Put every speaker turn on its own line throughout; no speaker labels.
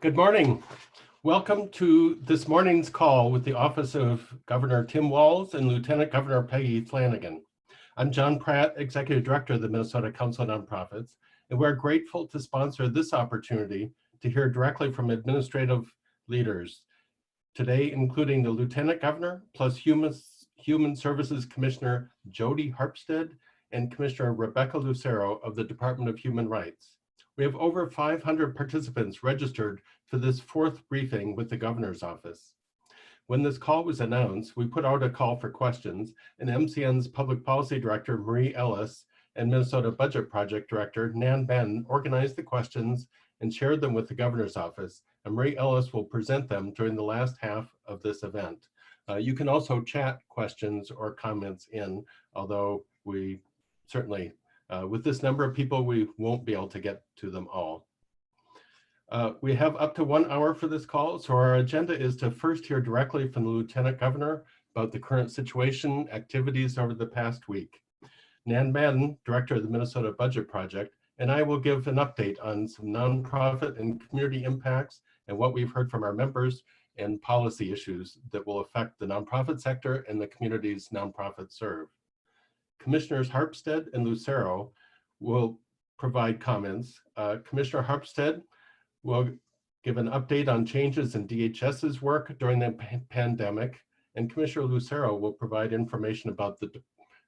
Good morning. Welcome to this morning's call with the Office of Governor Tim Walz and Lieutenant Governor Peggy Flanagan. I'm John Pratt, Executive Director of the Minnesota Council of Nonprofits, and we're grateful to sponsor this opportunity to hear directly from administrative leaders today, including the Lieutenant Governor, plus Human Services Commissioner Jody Harpstead and Commissioner Rebecca Lucero of the Department of Human Rights. We have over 500 participants registered for this fourth briefing with the governor's office. When this call was announced, we put out a call for questions, and MCN's Public Policy Director, Marie Ellis, and Minnesota Budget Project Director, Nan Ben, organized the questions and shared them with the governor's office, and Marie Ellis will present them during the last half of this event. You can also chat questions or comments in, although we certainly with this number of people, we won't be able to get to them all. We have up to 1 hour for this call, so our agenda is to first hear directly from the Lieutenant Governor about the current situation, activities over the past week. Nan Ben, Director of the Minnesota Budget Project, and I will give an update on some nonprofit and community impacts and what we've heard from our members and policy issues that will affect the nonprofit sector and the communities nonprofits serve. Commissioners Harpstead and Lucero will provide comments. Commissioner Harpstead will give an update on changes in DHS's work during the pandemic, and Commissioner Lucero will provide information about the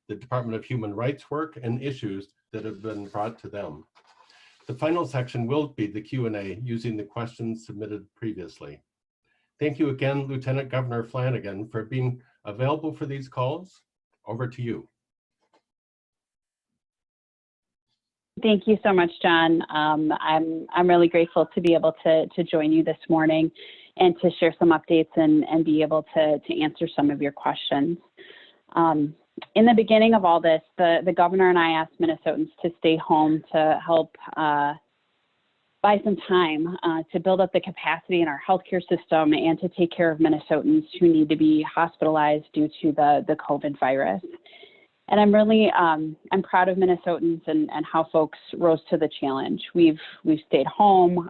Department of Human Rights work and issues that have been brought to them. The final section will be the Q&A using the questions submitted previously. Thank you again, Lieutenant Governor Flanagan, for being available for these calls. Over to you.
Thank you so much, John. I'm really grateful to be able to join you this morning and to share some updates and be able to answer some of your questions. In the beginning of all this, the governor and I asked Minnesotans to stay home to help buy some time to build up the capacity in our healthcare system and to take care of Minnesotans who need to be hospitalized due to the COVID virus. And I'm really, I'm proud of Minnesotans and how folks rose to the challenge. We've stayed home.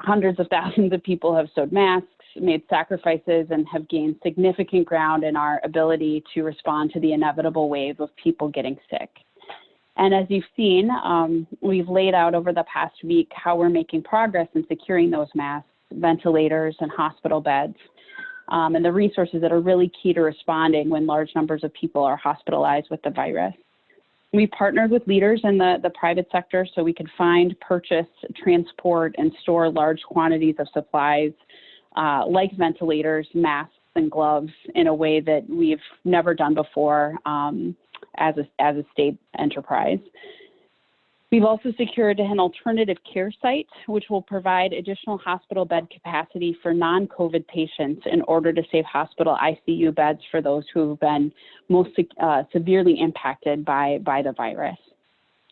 Hundreds of thousands of people have sewed masks, made sacrifices, and have gained significant ground in our ability to respond to the inevitable wave of people getting sick. And as you've seen, we've laid out over the past week how we're making progress in securing those masks, ventilators, and hospital beds. And the resources that are really key to responding when large numbers of people are hospitalized with the virus. We partnered with leaders in the private sector so we could find, purchase, transport, and store large quantities of supplies like ventilators, masks, and gloves in a way that we've never done before as a state enterprise. We've also secured an alternative care site, which will provide additional hospital bed capacity for non-COVID patients in order to save hospital ICU beds for those who have been most severely impacted by the virus.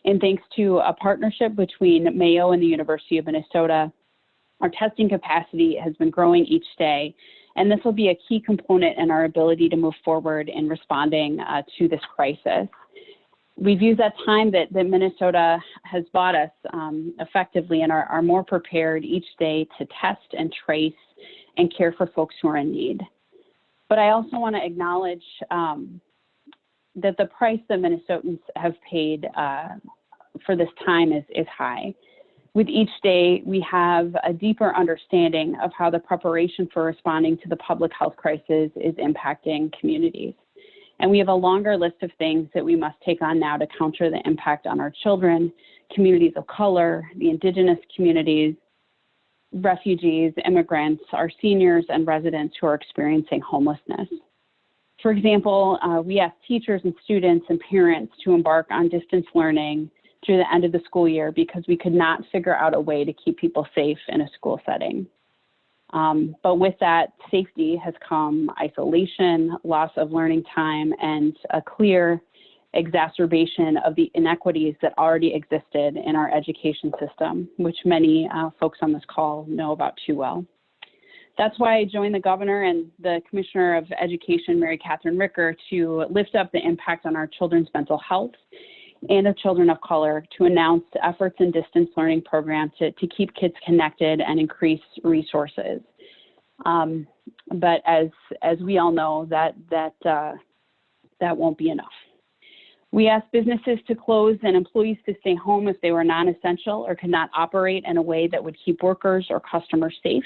And thanks to a partnership between Mayo and the University of Minnesota, our testing capacity has been growing each day, and this will be a key component in our ability to move forward in responding to this crisis. We've used that time that Minnesota has bought us effectively and are more prepared each day to test and trace and care for folks who are in need. But I also want to acknowledge that the price that Minnesotans have paid for this time is high. With each day, we have a deeper understanding of how the preparation for responding to the public health crisis is impacting communities. And we have a longer list of things that we must take on now to counter the impact on our children, communities of color, the indigenous communities, refugees, immigrants, our seniors, and residents who are experiencing homelessness. For example, we asked teachers and students and parents to embark on distance learning through the end of the school year because we could not figure out a way to keep people safe in a school setting. But with that safety has come isolation, loss of learning time, and a clear exacerbation of the inequities that already existed in our education system, which many folks on this call know about too well. That's why I joined the governor and the Commissioner of Education, Mary Catherine Ricker, to lift up the impact on our children's mental health and of children of color to announce efforts in distance learning programs to keep kids connected and increase resources. But as we all know, that won't be enough. We asked businesses to close and employees to stay home if they were non-essential or could not operate in a way that would keep workers or customers safe.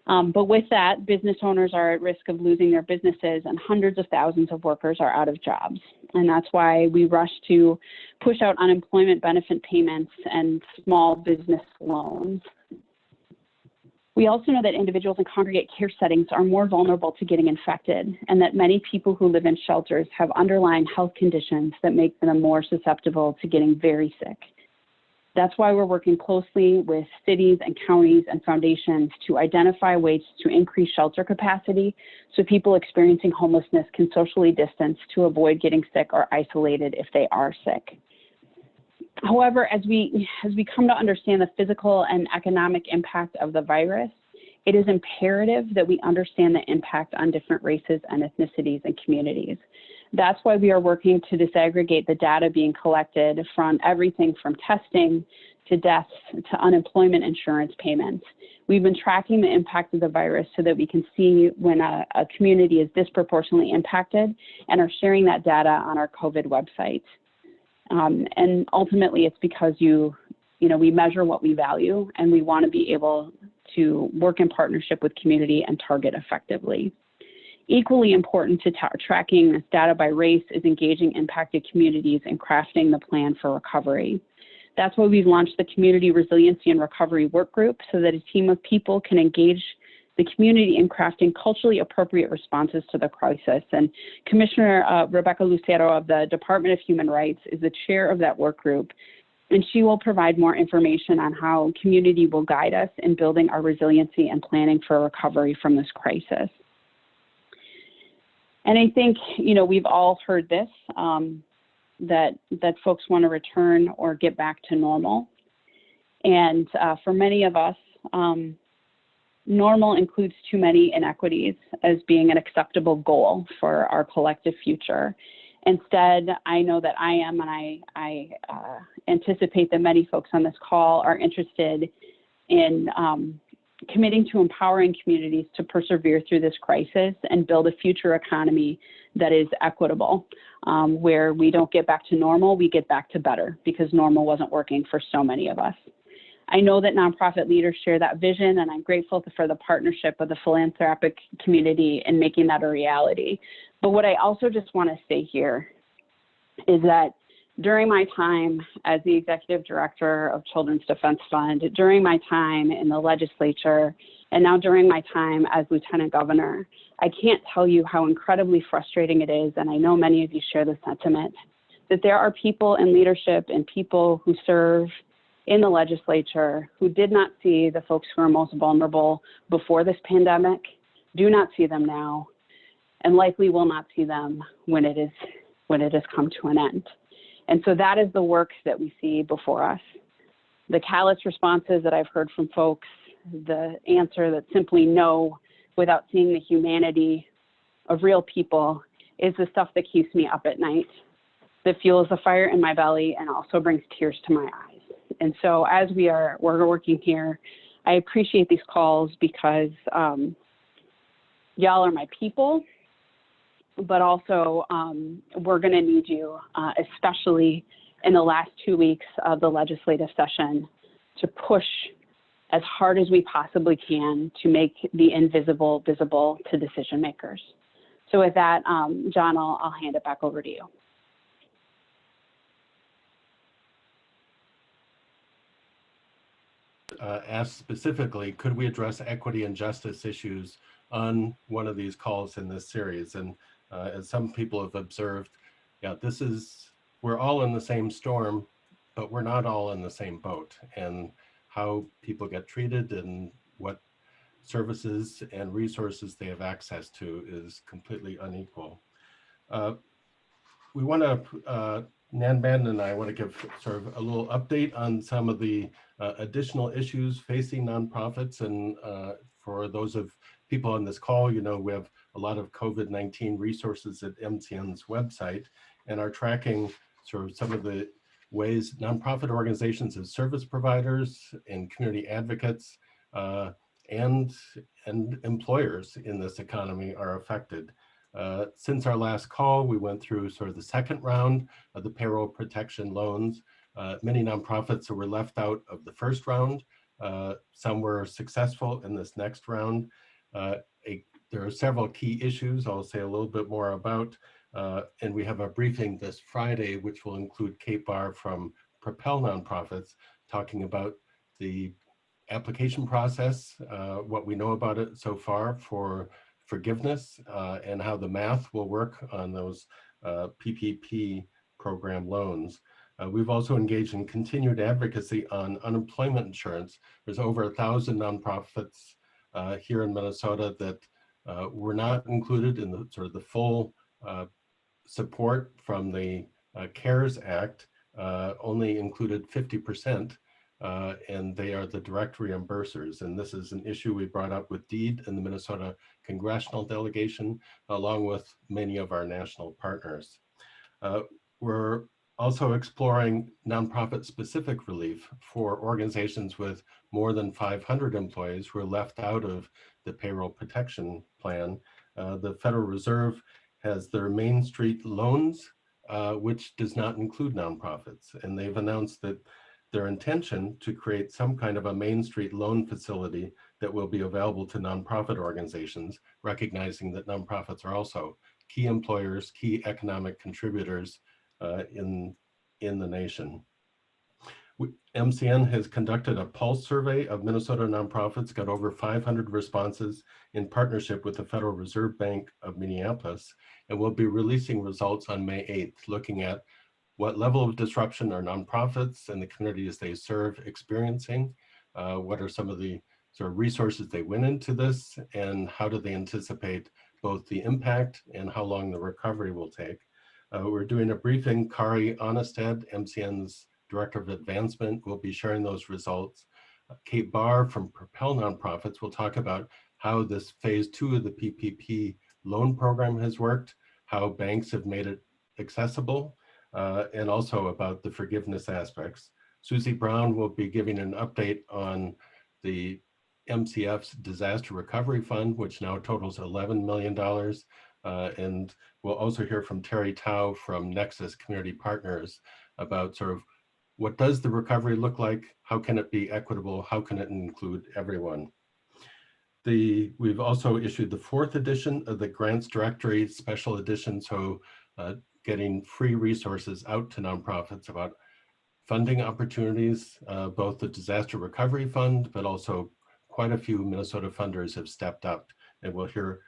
But with that, business owners are at risk of losing their businesses, and hundreds of thousands of workers are out of jobs. And that's why we rushed to push out unemployment benefit payments and small business loans. We also know that individuals in congregate care settings are more vulnerable to getting infected, and that many people who live in shelters have underlying health conditions that make them more susceptible to getting very sick. That's why we're working closely with cities and counties and foundations to identify ways to increase shelter capacity so people experiencing homelessness can socially distance to avoid getting sick or isolated if they are sick. However, as we come to understand the physical and economic impact of the virus, it is imperative that we understand the impact on different races and ethnicities and communities. That's why we are working to disaggregate the data being collected from everything from testing to deaths to unemployment insurance payments. We've been tracking the impact of the virus so that we can see when a community is disproportionately impacted and are sharing that data on our COVID website. And ultimately, it's because we measure what we value, and we want to be able to work in partnership with community and target effectively. Equally important to tracking this data by race is engaging impacted communities and crafting the plan for recovery. That's why we've launched the Community Resiliency and Recovery Work Group so that a team of people can engage the community in crafting culturally appropriate responses to the crisis. And Commissioner Rebecca Lucero of the Department of Human Rights is the chair of that work group, and she will provide more information on how community will guide us in building our resiliency and planning for recovery from this crisis. And I think, we've all heard this, that folks want to return or get back to normal. And for many of us, normal includes too many inequities as being an acceptable goal for our collective future. Instead, I know that I am, and I anticipate that many folks on this call are interested in committing to empowering communities to persevere through this crisis and build a future economy that is equitable, where we don't get back to normal, we get back to better, because normal wasn't working for so many of us. I know that nonprofit leaders share that vision, and I'm grateful for the partnership of the philanthropic community in making that a reality. But what I also just want to say here is that during my time as the executive director of Children's Defense Fund, during my time in the legislature, and now during my time as lieutenant governor, I can't tell you how incredibly frustrating it is, and I know many of you share the sentiment, that there are people in leadership and people who serve in the legislature who did not see the folks who are most vulnerable before this pandemic, do not see them now, and likely will not see them when it has come to an end. And so that is the work that we see before us. The callous responses that I've heard from folks, the answer that simply no, without seeing the humanity of real people, is the stuff that keeps me up at night, that fuels the fire in my belly and also brings tears to my eyes. And so as we're working here, I appreciate these calls because y'all are my people, but also we're going to need you, especially in the last 2 weeks of the legislative session, to push as hard as we possibly can to make the invisible visible to decision makers. So with that, John, I'll hand it back over to you.
Asked specifically, could we address equity and justice issues on one of these calls in this series? And as some people have observed, we're all in the same storm, but we're not all in the same boat. And how people get treated and what services and resources they have access to is completely unequal. We want to, Nanban and I want to give sort of a little update on some of the additional issues facing nonprofits. And for those of people on this call, we have a lot of COVID-19 resources at MCN's website and are tracking sort of some of the ways nonprofit organizations as service providers and community advocates and employers in this economy are affected. Since our last call, we went through sort of the second round of the payroll protection loans. Many nonprofits were left out of the first round. Some were successful in this next round. There are several key issues I'll say a little bit more about, and we have a briefing this Friday, which will include Kate Barr from Propel Nonprofits, talking about the application process, what we know about it so far for forgiveness, and how the math will work on those PPP program loans. We've also engaged in continued advocacy on unemployment insurance. There's over 1,000 nonprofits here in Minnesota that were not included in the sort of the full support from the CARES Act, only included 50%, and they are the direct reimbursers. And this is an issue we brought up with DEED and the Minnesota Congressional Delegation, along with many of our national partners. We're also exploring nonprofit specific relief for organizations with more than 500 employees who are left out of the payroll protection plan. The Federal Reserve has their Main Street loans, which does not include nonprofits. And they've announced that their intention to create some kind of a Main Street loan facility that will be available to nonprofit organizations, recognizing that nonprofits are also key employers, key economic contributors in the nation. MCN has conducted a pulse survey of Minnesota nonprofits, got over 500 responses in partnership with the Federal Reserve Bank of Minneapolis, and we'll be releasing results on May 8th, looking at what level of disruption are nonprofits and the communities they serve experiencing, what are some of the sort of resources they went into this, and how do they anticipate both the impact and how long the recovery will take. We're doing a briefing. Kari Onestad, MCN's Director of Advancement, will be sharing those results. Kate Barr from Propel Nonprofits will talk about how this phase 2 of the PPP loan program has worked, how banks have made it accessible, and also about the forgiveness aspects. Susie Brown will be giving an update on the MCF's Disaster Recovery Fund, which now totals $11 million. And we'll also hear from Terry Tao from Nexus Community Partners about sort of what does the recovery look like? How can it be equitable? How can it include everyone? We've also issued the 4th edition of the Grants Directory Special Edition, so getting free resources out to nonprofits about funding opportunities, both the Disaster Recovery Fund, but also quite a few Minnesota funders have stepped up, and we'll hear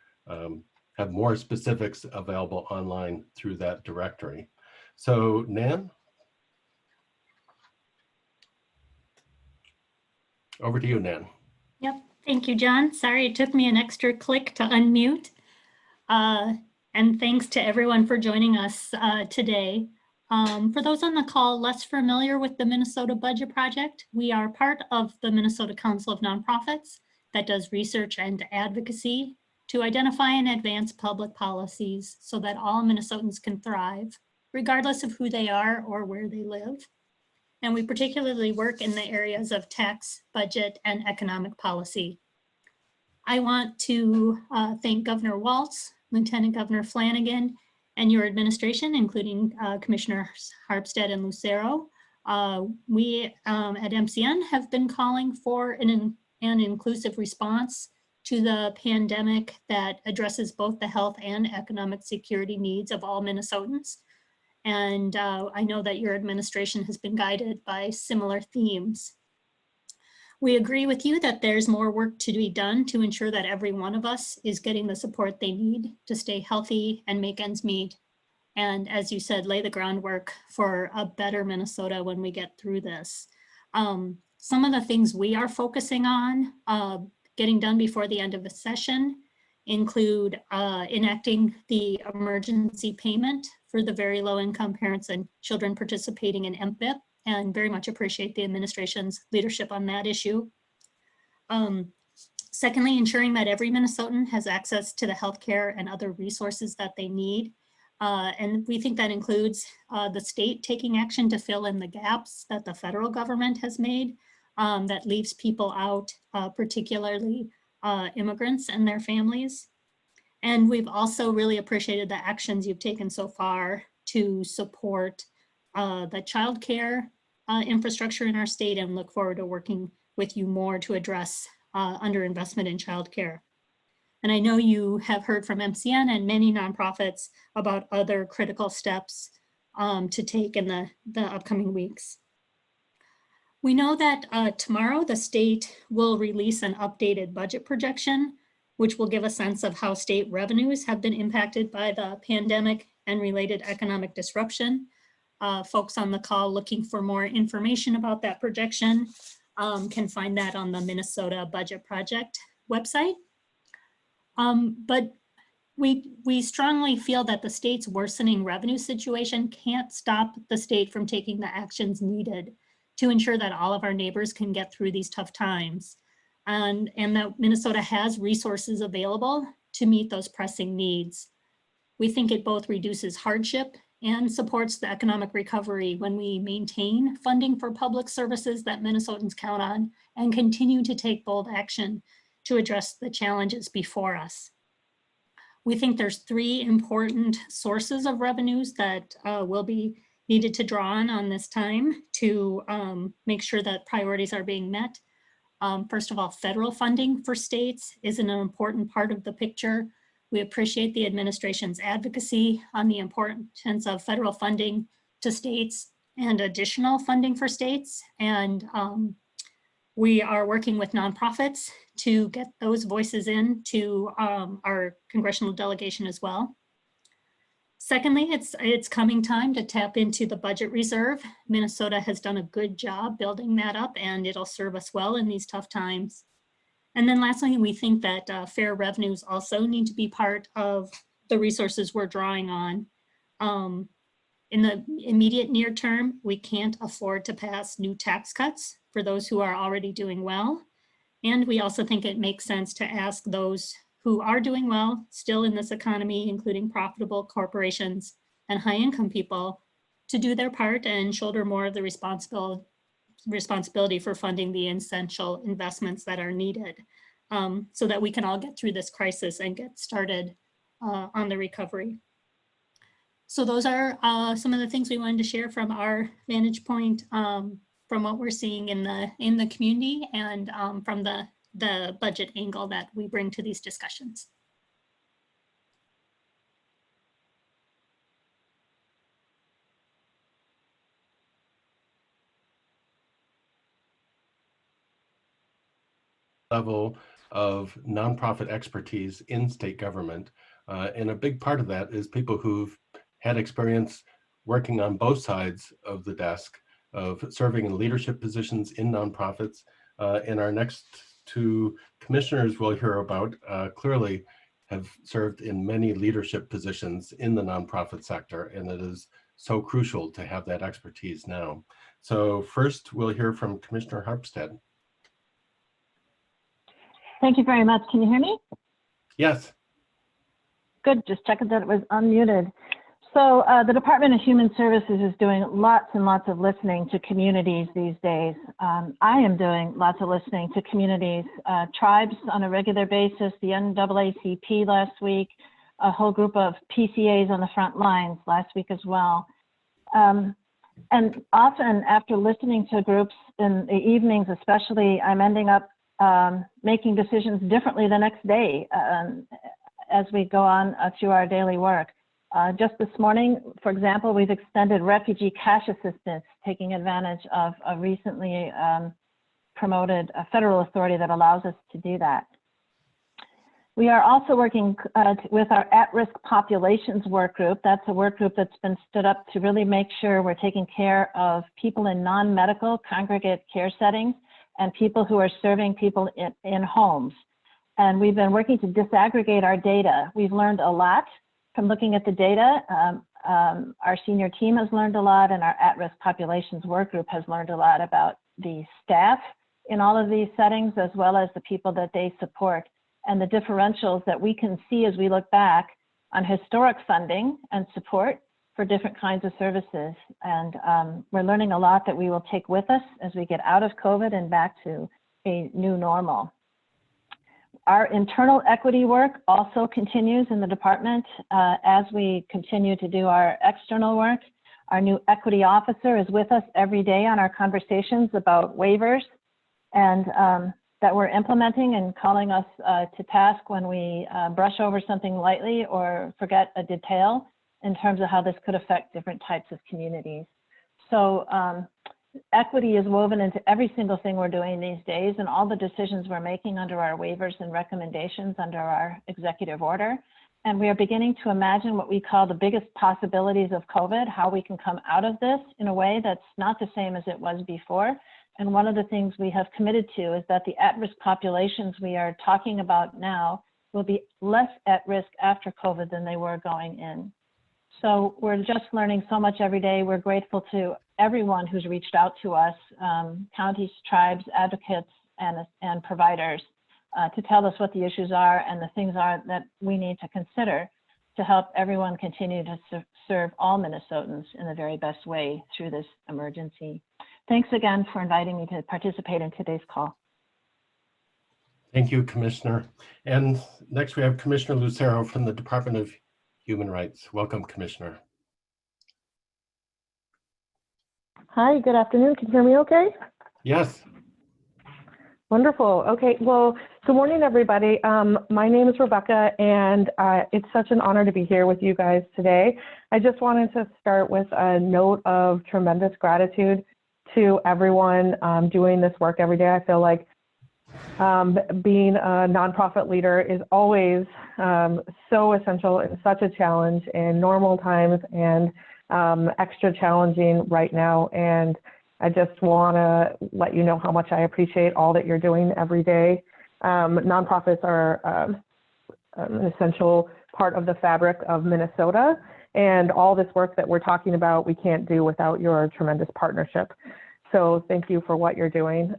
have more specifics available online through that directory. So Nan, over to you, Nan.
Yep, thank you, John. Sorry, it took me an extra click to unmute. And thanks to everyone for joining us today. For those on the call less familiar with the Minnesota Budget Project, we are part of the Minnesota Council of Nonprofits that does research and advocacy to identify and advance public policies so that all Minnesotans can thrive, regardless of who they are or where they live. And we particularly work in the areas of tax, budget, and economic policy. I want to thank Governor Walz, Lieutenant Governor Flanagan, and your administration, including Commissioners Harpstead and Lucero. We at MCN have been calling for an inclusive response to the pandemic that addresses both the health and economic security needs of all Minnesotans. And I know that your administration has been guided by similar themes. We agree with you that there's more work to be done to ensure that every one of us is getting the support they need to stay healthy and make ends meet. And as you said, lay the groundwork for a better Minnesota when we get through this. Some of the things we are focusing on getting done before the end of the session include enacting the emergency payment for the very low income parents and children participating in MPIP, and very much appreciate the administration's leadership on that issue. Secondly, ensuring that every Minnesotan has access to the healthcare and other resources that they need. And we think that includes the state taking action to fill in the gaps that the federal government has made that leaves people out, particularly immigrants and their families. And we've also really appreciated the actions you've taken so far to support the childcare infrastructure in our state, and look forward to working with you more to address underinvestment in childcare. And I know you have heard from MCN and many nonprofits about other critical steps to take in the upcoming weeks. We know that tomorrow the state will release an updated budget projection, which will give a sense of how state revenues have been impacted by the pandemic and related economic disruption. Folks on the call looking for more information about that projection can find that on the Minnesota Budget Project website. But we strongly feel that the state's worsening revenue situation can't stop the state from taking the actions needed to ensure that all of our neighbors can get through these tough times. And that Minnesota has resources available to meet those pressing needs. We think it both reduces hardship and supports the economic recovery when we maintain funding for public services that Minnesotans count on and continue to take bold action to address the challenges before us. We think there's 3 important sources of revenues that will be needed to draw on this time to make sure that priorities are being met. First of all, federal funding for states is an important part of the picture. We appreciate the administration's advocacy on the importance of federal funding to states and additional funding for states. And we are working with nonprofits to get those voices in to our congressional delegation as well. Secondly, it's coming time to tap into the budget reserve. Minnesota has done a good job building that up, and it'll serve us well in these tough times. And then lastly, we think that fair revenues also need to be part of the resources we're drawing on. In the immediate near term, we can't afford to pass new tax cuts for those who are already doing well. And we also think it makes sense to ask those who are doing well still in this economy, including profitable corporations and high-income people, to do their part and shoulder more of the responsibility for funding the essential investments that are needed so that we can all get through this crisis and get started on the recovery. So those are some of the things we wanted to share from our vantage point, from what we're seeing in the community, and from the budget angle that we bring to these discussions.
Level of nonprofit expertise in state government. And a big part of that is people who've had experience working on both sides of the desk of serving in leadership positions in nonprofits. And our next 2 commissioners we'll hear about clearly have served in many leadership positions in the nonprofit sector, and it is so crucial to have that expertise now. So first we'll hear from Commissioner Harpstead.
Thank you very much. Can you hear me?
Yes.
Good, just checking that it was unmuted. So the Department of Human Services is doing lots and lots of listening to communities these days. I am doing lots of listening to communities, tribes on a regular basis, the NAACP last week, a whole group of PCAs on the front lines last week as well. And often after listening to groups in the evenings especially, I'm ending up making decisions differently the next day as we go on through our daily work. Just this morning, for example, we've extended refugee cash assistance, taking advantage of a recently promoted federal authority that allows us to do that. We are also working with our at-risk populations work group. That's a work group that's been stood up to really make sure we're taking care of people in non-medical congregate care settings and people who are serving people in homes. And we've been working to disaggregate our data. We've learned a lot from looking at the data. Our senior team has learned a lot, and our at-risk populations work group has learned a lot about the staff in all of these settings, as well as the people that they support, and the differentials that we can see as we look back on historic funding and support for different kinds of services. And we're learning a lot that we will take with us as we get out of COVID and back to a new normal. Our internal equity work also continues in the department as we continue to do our external work. Our new equity officer is with us every day on our conversations about waivers and that we're implementing and calling us to task when we brush over something lightly or forget a detail in terms of how this could affect different types of communities. So equity is woven into every single thing we're doing these days and all the decisions we're making under our waivers and recommendations under our executive order. And we are beginning to imagine what we call the biggest possibilities of COVID, how we can come out of this in a way that's not the same as it was before. And one of the things we have committed to is that the at-risk populations we are talking about now will be less at risk after COVID than they were going in. So we're just learning so much every day. We're grateful to everyone who's reached out to us, counties, tribes, advocates, and providers to tell us what the issues are and the things are that we need to consider to help everyone continue to serve all Minnesotans in the very best way through this emergency. Thanks again for inviting me to participate in today's call.
Thank you, Commissioner. And next we have Commissioner Lucero from the Department of Human Rights. Welcome, Commissioner.
Hi, good afternoon. Can you hear me okay?
Yes.
Wonderful. Okay, well, good morning, everybody. My name is Rebecca, and it's such an honor to be here with you guys today. I just wanted to start with a note of tremendous gratitude to everyone doing this work every day. I feel like being a nonprofit leader is always so essential and such a challenge in normal times and extra challenging right now. And I just want to let you know how much I appreciate all that you're doing every day. Nonprofits are an essential part of the fabric of Minnesota, and all this work that we're talking about, we can't do without your tremendous partnership. So thank you for what you're doing.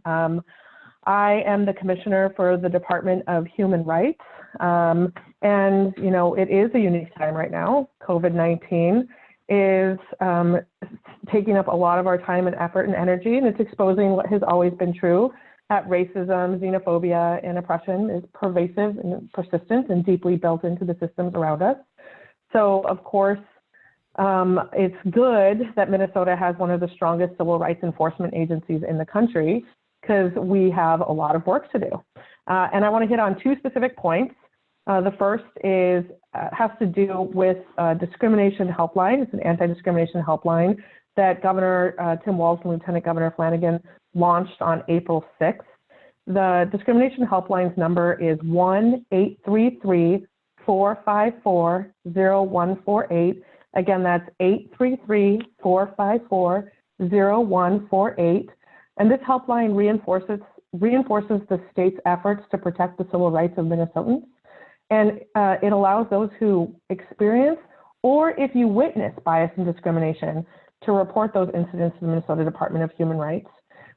I am the commissioner for the Department of Human Rights. And, you know, it is a unique time right now. COVID-19 is taking up a lot of our time and effort and energy, and it's exposing what has always been true, that racism, xenophobia, and oppression is pervasive and persistent and deeply built into the systems around us. So, of course, it's good that Minnesota has one of the strongest civil rights enforcement agencies in the country, because we have a lot of work to do. And I want to hit on two specific points. The first is has to do with discrimination helpline. It's an anti-discrimination helpline that Governor Tim Walz and Lieutenant Governor Flanagan launched on April 6th. The discrimination helpline's number is 1-833-454-0148. Again, that's 833-454-0148. And this helpline reinforces the state's efforts to protect the civil rights of Minnesotans. And it allows those who experience, or if you witness bias and discrimination, to report those incidents to the Minnesota Department of Human Rights.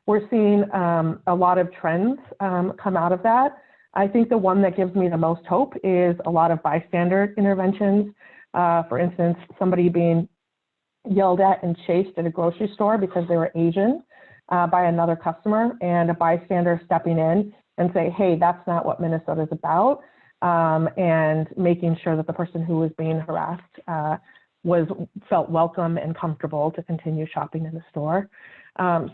We're seeing a lot of trends come out of that. I think the one that gives me the most hope is a lot of bystander interventions. For instance, somebody being yelled at and chased at a grocery store because they were Asian by another customer, and a bystander stepping in and say, hey, that's not what Minnesota is about, and making sure that the person who was being harassed felt welcome and comfortable to continue shopping in the store.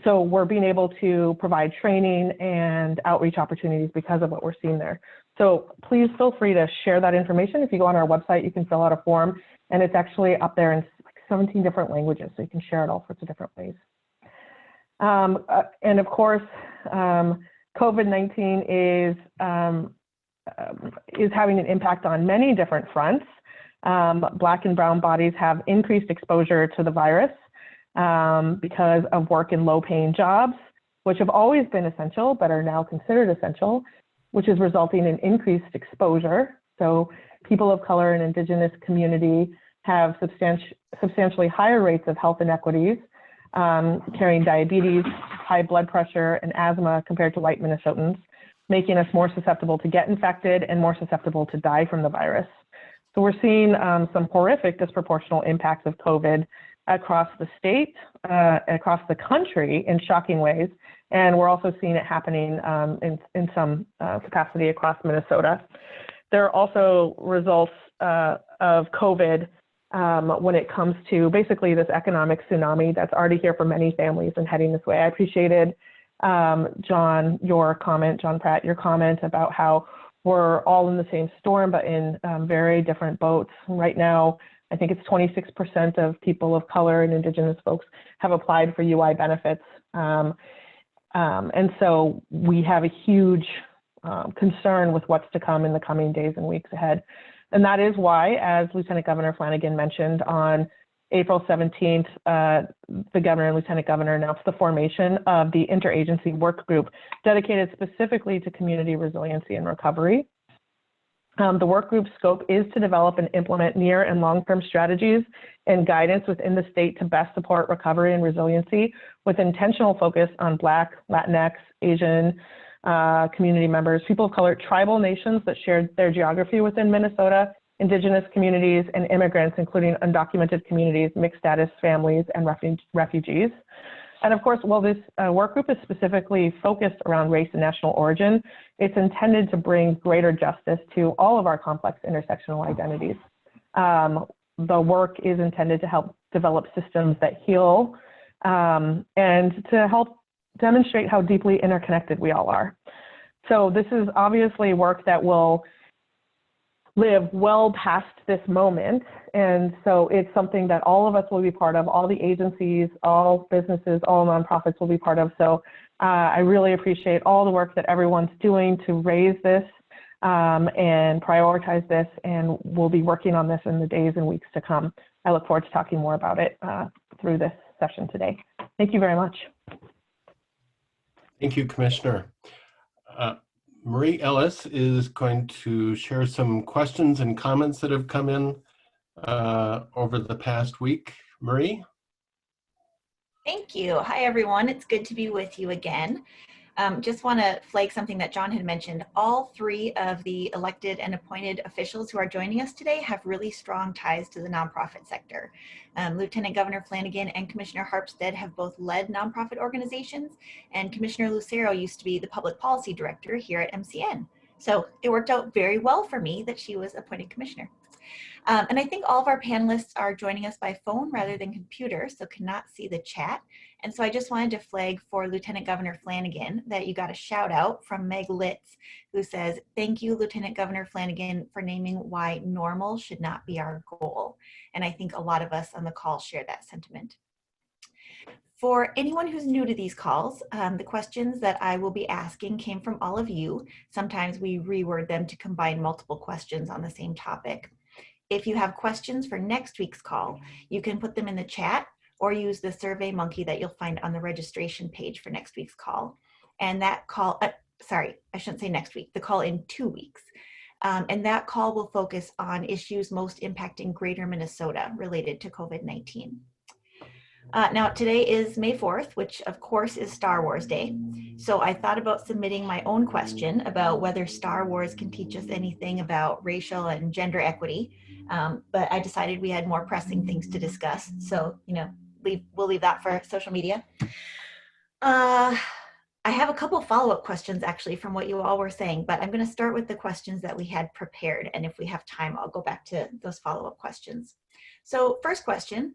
So we're being able to provide training and outreach opportunities because of what we're seeing there. So please feel free to share that information. If you go on our website, you can fill out a form, and it's actually up there in like 17 different languages, so you can share it all sorts of different ways. And of course, COVID-19 is having an impact on many different fronts. Black and brown bodies have increased exposure to the virus because of work in low-paying jobs, which have always been essential but are now considered essential, which is resulting in increased exposure. So people of color and indigenous community have substantially higher rates of health inequities, carrying diabetes, high blood pressure, and asthma compared to white Minnesotans, making us more susceptible to get infected and more susceptible to die from the virus. So we're seeing some horrific disproportional impacts of COVID across the state, across the country in shocking ways. And we're also seeing it happening in some capacity across Minnesota. There are also results of COVID when it comes to basically this economic tsunami that's already here for many families and heading this way. I appreciated, John Pratt, your comment about how we're all in the same storm, but in very different boats. Right now, I think it's 26% of people of color and Indigenous folks have applied for UI benefits. And so we have a huge concern with what's to come in the coming days and weeks ahead. And that is why, as Lieutenant Governor Flanagan mentioned, on April 17th, the governor and lieutenant governor announced the formation of the interagency work group dedicated specifically to community resiliency and recovery. The work group's scope is to develop and implement near and long-term strategies and guidance within the state to best support recovery and resiliency with intentional focus on Black, Latinx, Asian community members, people of color, tribal nations that share their geography within Minnesota, Indigenous communities, and immigrants, including undocumented communities, mixed status families, and refugees. And of course, while this work group is specifically focused around race and national origin, it's intended to bring greater justice to all of our complex intersectional identities. The work is intended to help develop systems that heal and to help demonstrate how deeply interconnected we all are. So this is obviously work that will live well past this moment. And so it's something that all of us will be part of, all the agencies, all businesses, all nonprofits will be part of. So I really appreciate all the work that everyone's doing to raise this and prioritize this, and we'll be working on this in the days and weeks to come. I look forward to talking more about it through this session today. Thank you very much.
Thank you, Commissioner. Marie Ellis is going to share some questions and comments that have come in over the past week. Marie?
Thank you. Hi, everyone. It's good to be with you again. Just want to flag something that John had mentioned. All three of the elected and appointed officials who are joining us today have really strong ties to the nonprofit sector. Lieutenant Governor Flanagan and Commissioner Harpstead have both led nonprofit organizations, and Commissioner Lucero used to be the public policy director here at MCN. So it worked out very well for me that she was appointed commissioner. And I think all of our panelists are joining us by phone rather than computer, so cannot see the chat. And so I just wanted to flag for Lieutenant Governor Flanagan that you got a shout out from Meg Litz, who says, "Thank you, Lieutenant Governor Flanagan, for naming why normal should not be our goal." And I think a lot of us on the call share that sentiment. For anyone who's new to these calls, the questions that I will be asking came from all of you. Sometimes we reword them to combine multiple questions on the same topic. If you have questions for next week's call, you can put them in the chat or use the Survey Monkey that you'll find on the registration page for next week's call. And that call, sorry, I shouldn't say next week, the call in 2 weeks. And that call will focus on issues most impacting Greater Minnesota related to COVID-19. Now, today is May 4th, which of course is Star Wars Day. So I thought about submitting my own question about whether Star Wars can teach us anything about racial and gender equity. But I decided we had more pressing things to discuss. So, we'll leave that for social media. I have a couple of follow-up questions actually from what you all were saying, but I'm going to start with the questions that we had prepared. And if we have time, I'll go back to those follow-up questions. So first question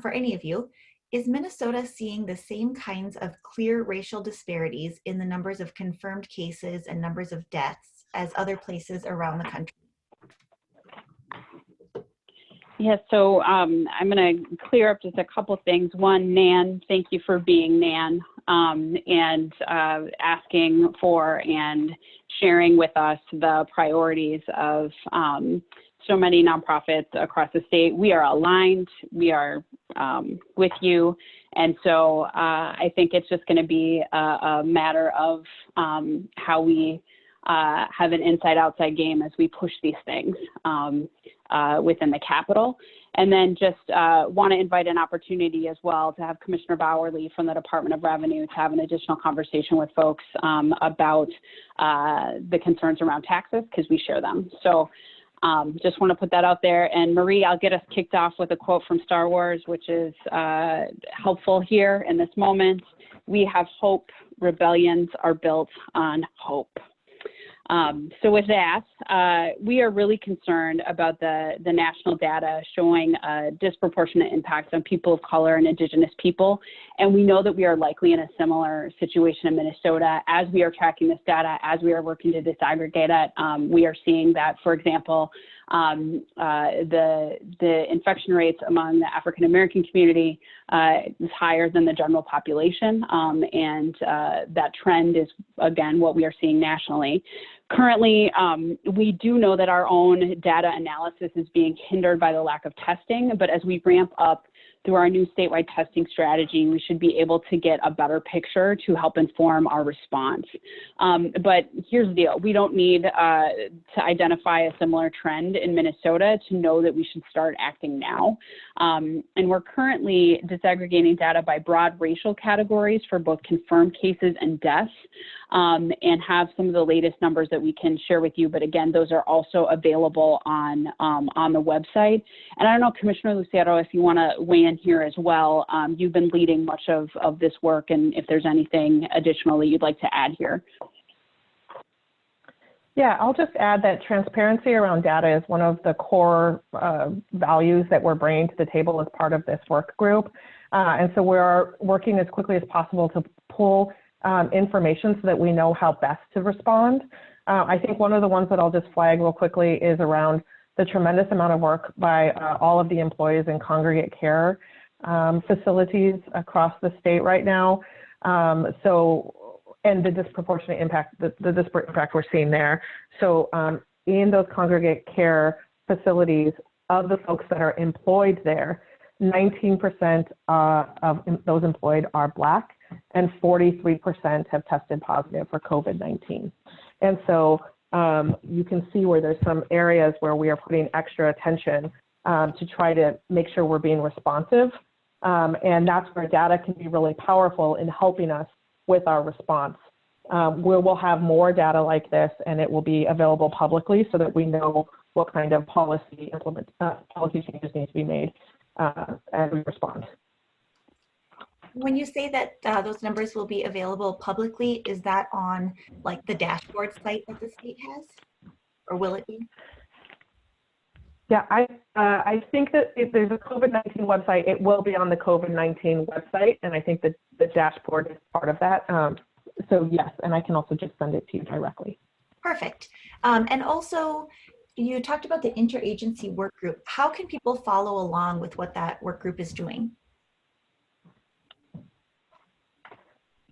for any of you, is Minnesota seeing the same kinds of clear racial disparities in the numbers of confirmed cases and numbers of deaths as other places around the country?
Yeah, so I'm going to clear up just a couple things. One, Nan, thank you for being Nan and asking for and sharing with us the priorities of so many nonprofits across the state. We are aligned, we are with you. And so I think it's just going to be a matter of how we have an inside-outside game as we push these things within the Capitol. And then just want to invite an opportunity as well to have Commissioner Bowerly from the Department of Revenue to have an additional conversation with folks about the concerns around taxes, because we share them. So Just want to put that out there. And Marie, I'll get us kicked off with a quote from Star Wars, which is helpful here in this moment. We have hope. Rebellions are built on hope. So with that, we are really concerned about the national data showing a disproportionate impact on people of color and Indigenous people. And we know that we are likely in a similar situation in Minnesota. As we are tracking this data, as we are working to disaggregate it, we are seeing that, for example, the infection rates among the African American community is higher than the general population, and that trend is, again, what we are seeing nationally. Currently, we do know that our own data analysis is being hindered by the lack of testing, but as we ramp up through our new statewide testing strategy, we should be able to get a better picture to help inform our response. But here's the deal. We don't need to identify a similar trend in Minnesota to know that we should start acting now. And we're currently disaggregating data by broad racial categories for both confirmed cases and deaths, and have some of the latest numbers that we can share with you. But again, those are also available on the website. And I don't know, Commissioner Lucero, if you want to weigh in here as well. You've been leading much of this work, and if there's anything additionally you'd like to add here.
Yeah, I'll just add that transparency around data is one of the core values that we're bringing to the table as part of this work group. And so we're working as quickly as possible to pull information so that we know how best to respond. I think one of the ones that I'll just flag real quickly is around the tremendous amount of work by all of the employees in congregate care facilities across the state right now. And the disproportionate impact, the disparate impact we're seeing there. So in those congregate care facilities, of the folks that are employed there, 19% of those employed are Black, and 43% have tested positive for COVID-19. And so you can see where there's some areas where we are putting extra attention to try to make sure we're being responsive. And that's where data can be really powerful in helping us with our response. We'll have more data like this, and it will be available publicly so that we know what kind of policy changes need to be made as we respond.
When you say that those numbers will be available publicly, is that on like the dashboard site that the state has, or will it be?
Yeah, I think that if there's a COVID-19 website, it will be on the COVID-19 website, and I think that the dashboard is part of that. So yes, and I can also just send it to you directly.
Perfect. And also, you talked about the interagency work group. How can people follow along with what that work group is doing?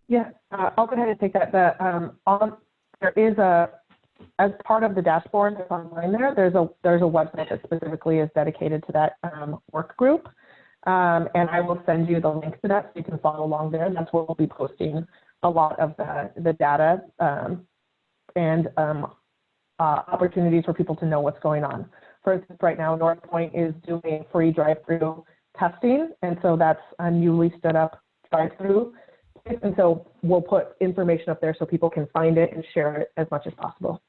Yeah, I'll go ahead and take that. There is as part of the dashboard that's online there's a website that specifically is dedicated to that work group. And I will send you the link to that so you can follow along there. That's where we'll be posting a lot of the data and opportunities for people to know what's going on. For instance, right now, North Point is doing free drive-through testing. And so that's a newly stood up drive-through. And so we'll put information up there so people can find it and share it as much as possible.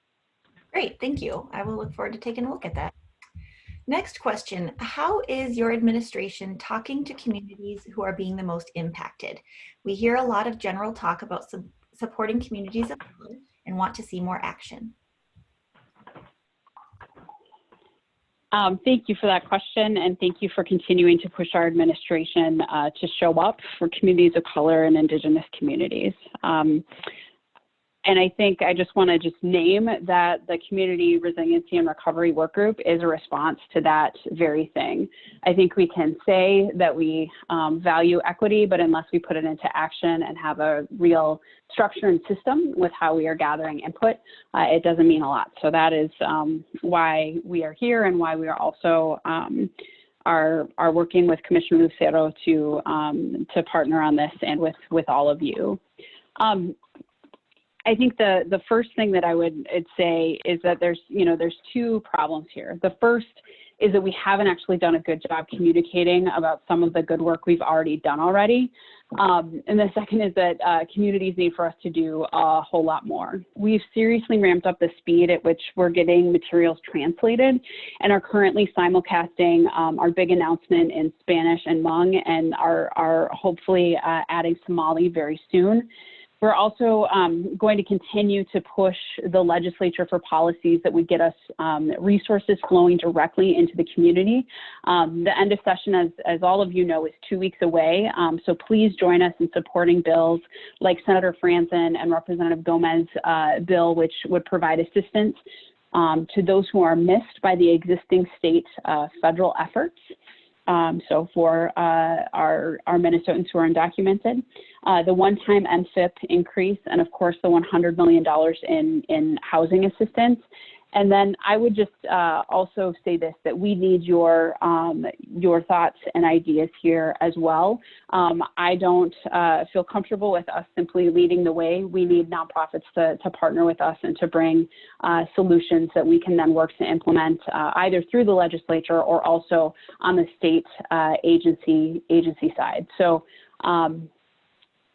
Great, thank you. I will look forward to taking a look at that. Next question, how is your administration talking to communities who are being the most impacted? We hear a lot of general talk about supporting communities of color and want to see more action.
Thank you for that question, and thank you for continuing to push our administration to show up for communities of color and Indigenous communities. And I think I just want to name that the Community Resiliency and Recovery Work Group is a response to that very thing. I think we can say that we value equity, but unless we put it into action and have a real structure and system with how we are gathering input, it doesn't mean a lot. So that is why we are here and why we are also are working with Commissioner Lucero to partner on this and with all of you. I think the first thing that I would say is that there's two problems here. The first is that we haven't actually done a good job communicating about some of the good work we've already done already. And the second is that communities need for us to do a whole lot more. We've seriously ramped up the speed at which we're getting materials translated and are currently simulcasting our big announcement in Spanish and Hmong, and are hopefully adding Somali very soon. We're also going to continue to push the legislature for policies that would get us resources flowing directly into the community. The end of session, as all of you know, is 2 weeks away. So please join us in supporting bills like Senator Franzen and Representative Gomez's bill, which would provide assistance to those who are missed by the existing state federal efforts. So for our Minnesotans who are undocumented, the one-time MFIP increase, and of course the $100 million in housing assistance. And then I would just also say this, that we need your thoughts and ideas here as well. I don't feel comfortable with us simply leading the way. We need nonprofits to partner with us and to bring solutions that we can then work to implement either through the legislature or also on the state agency side. So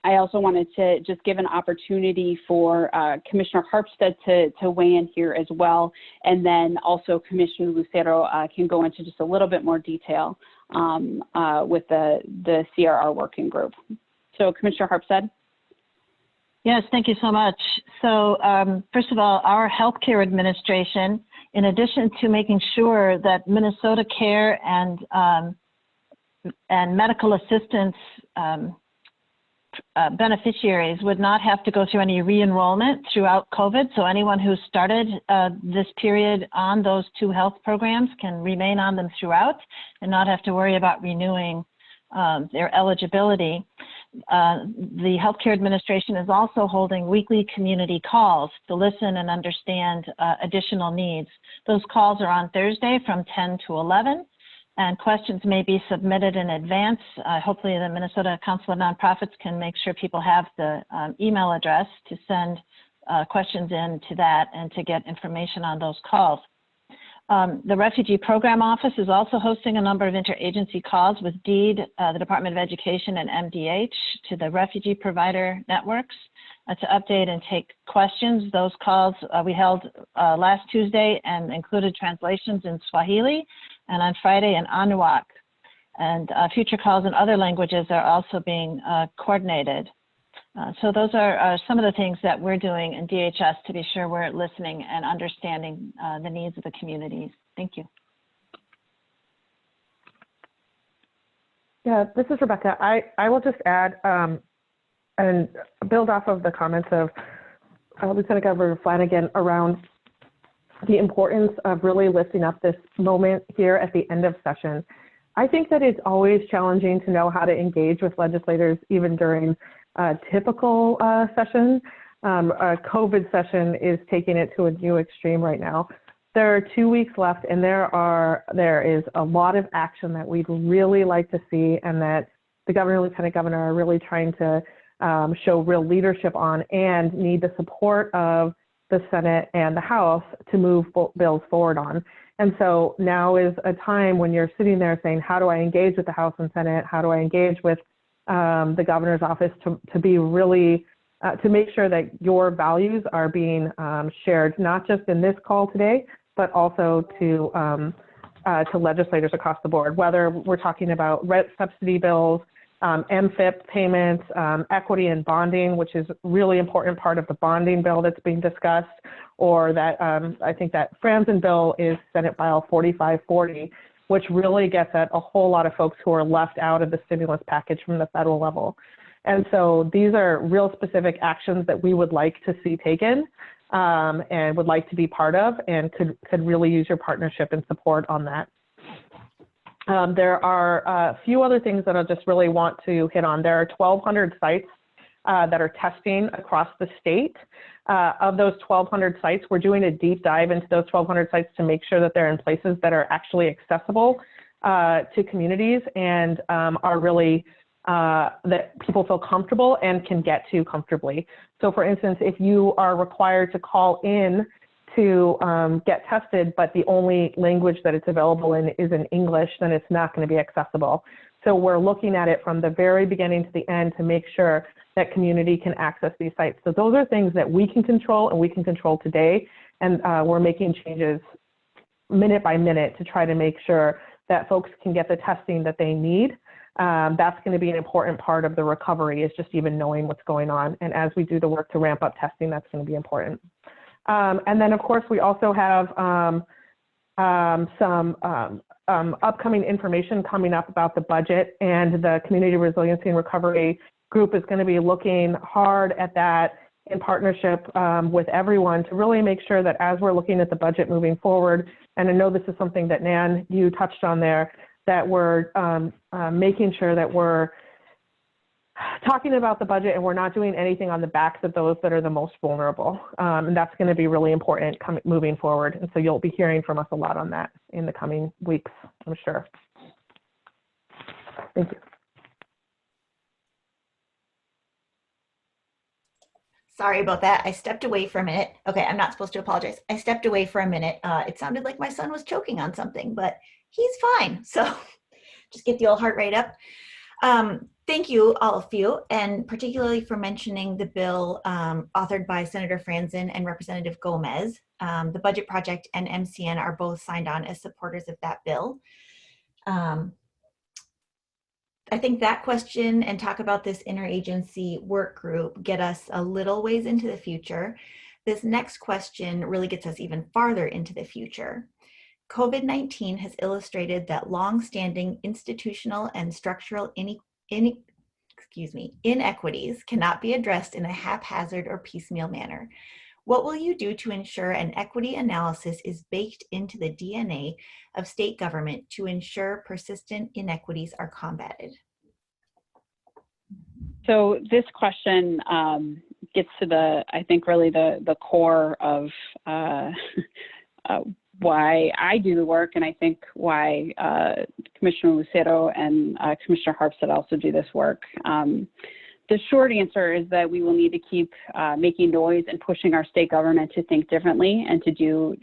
I also wanted to just give an opportunity for Commissioner Harpstead to weigh in here as well. And then also Commissioner Lucero can go into just a little bit more detail with the CRR working group. So Commissioner Harpstead.
Yes, thank you so much. So first of all, our healthcare administration, in addition to making sure that Minnesota Care and medical assistance beneficiaries would not have to go through any re-enrollment throughout COVID. So anyone who started this period on those two health programs can remain on them throughout and not have to worry about renewing their eligibility. The Healthcare Administration is also holding weekly community calls to listen and understand additional needs. Those calls are on Thursday from 10 to 11. And questions may be submitted in advance. Hopefully the Minnesota Council of Nonprofits can make sure people have the email address to send questions in to that and to get information on those calls. The Refugee Program Office is also hosting a number of interagency calls with DEED, the Department of Education, and MDH to the refugee provider networks to update and take questions. Those calls we held last Tuesday and included translations in Swahili, and on Friday in Anuak. And future calls in other languages are also being coordinated. So those are some of the things that we're doing in DHS to be sure we're listening and understanding the needs of the communities. Thank you.
Yeah, this is Rebecca. I will just add and build off of the comments of Lieutenant Governor Flanagan around the importance of really lifting up this moment here at the end of session. I think that it's always challenging to know how to engage with legislators even during a typical session. A COVID session is taking it to a new extreme right now. There are 2 weeks left, and there is a lot of action that we'd really like to see, and that the governor, lieutenant governor are really trying to show real leadership on, and need the support of the Senate and the House to move bills forward on. And so now is a time when you're sitting there saying, how do I engage with the House and Senate? How do I engage with the governor's office to be really, to make sure that your values are being shared, not just in this call today, but also to legislators across the board, whether we're talking about rent subsidy bills, MFIP payments, equity and bonding, which is a really important part of the bonding bill that's being discussed, or that I think that Franzen bill is Senate File 4540, which really gets at a whole lot of folks who are left out of the stimulus package from the federal level. And so these are real specific actions that we would like to see taken and would like to be part of, and could really use your partnership and support on that. There are a few other things that I just really want to hit on. There are 1,200 sites that are testing across the state. Of those 1,200 sites, we're doing a deep dive into those 1,200 sites to make sure that they're in places that are actually accessible to communities and are really that people feel comfortable and can get to comfortably. So for instance, if you are required to call in to get tested, but the only language that it's available in is in English, then it's not going to be accessible. So we're looking at it from the very beginning to the end to make sure that community can access these sites. So those are things that we can control and we can control today. And we're making changes minute by minute to try to make sure that folks can get the testing that they need. That's going to be an important part of the recovery, is just even knowing what's going on. And as we do the work to ramp up testing, that's going to be important. And then, of course, we also have some upcoming information coming up about the budget, and the Community Resiliency and Recovery Group is going to be looking hard at that in partnership with everyone to really make sure that as we're looking at the budget moving forward, and I know this is something that Nan, you touched on there, that we're making sure that we're talking about the budget and we're not doing anything on the backs of those that are the most vulnerable. And that's going to be really important moving forward. And so you'll be hearing from us a lot on that in the coming weeks, I'm sure. Thank you.
Sorry about that. I stepped away for a minute. Okay, I'm not supposed to apologize. I stepped away for a minute. It sounded like my son was choking on something, but he's fine. So just get the old heart rate up. Thank you, all of you, and particularly for mentioning the bill authored by Senator Franzen and Representative Gomez. The Budget Project and MCN are both signed on as supporters of that bill. I think that question and talk about this interagency work group get us a little ways into the future. This next question really gets us even farther into the future. COVID-19 has illustrated that long-standing institutional and structural inequities cannot be addressed in a haphazard or piecemeal manner. What will you do to ensure an equity analysis is baked into the DNA of state government to ensure persistent inequities are combated?
So this question gets to I think really the core of why I do the work, and I think why Commissioner Lucero and Commissioner Harpstead also do this work. The short answer is that we will need to keep making noise and pushing our state government to think differently and to do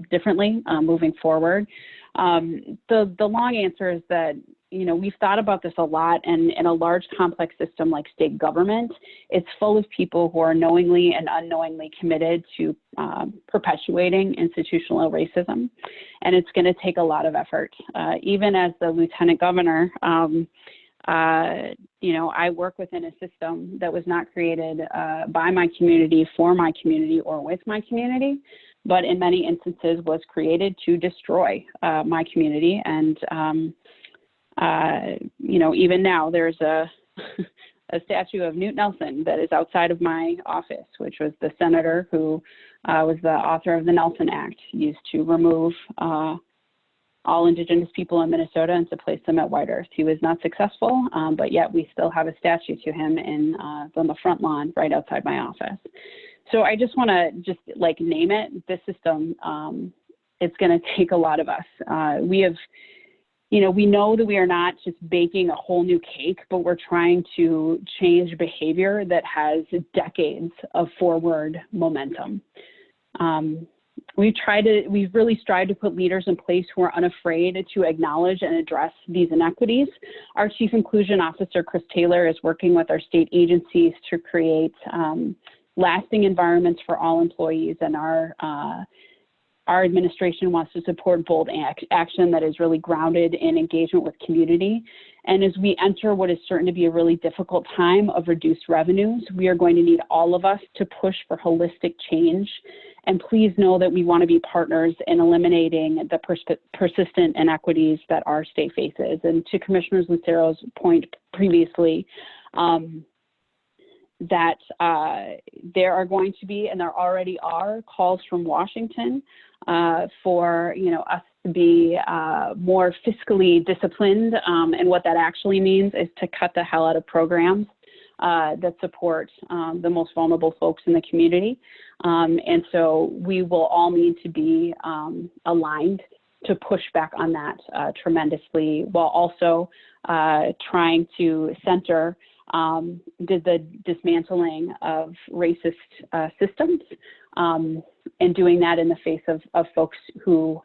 differently moving forward. The long answer is that, you know, we've thought about this a lot, and in a large complex system like state government, it's full of people who are knowingly and unknowingly committed to perpetuating institutional racism. And it's going to take a lot of effort. Even as the Lieutenant Governor, you know, I work within a system that was not created by my community, for my community, or with my community, but in many instances was created to destroy my community. And you know, even now there's a statue of Newt Nelson that is outside of my office, which was the senator who was the author of the Nelson Act, used to remove all Indigenous people in Minnesota and to place them at White Earth. He was not successful, but yet we still have a statue to him on the front lawn right outside my office. So I just want to just like name it. This system, it's going to take a lot of us. We have, you know, we know that we are not just baking a whole new cake, but we're trying to change behavior that has decades of forward momentum. We've really tried to put leaders in place who are unafraid to acknowledge and address these inequities. Our Chief Inclusion Officer, Chris Taylor, is working with our state agencies to create lasting environments for all employees, and our administration wants to support bold action that is really grounded in engagement with community. And as we enter what is certain to be a really difficult time of reduced revenues, we are going to need all of us to push for holistic change. And please know that we want to be partners in eliminating the persistent inequities that our state faces. And to Commissioner Lucero's point previously, that there are going to be, and there already are, calls from Washington for, you know, us to be more fiscally disciplined. And what that actually means is to cut the hell out of programs that support the most vulnerable folks in the community. And so we will all need to be aligned to push back on that tremendously, while also trying to center the dismantling of racist systems, and doing that in the face of folks who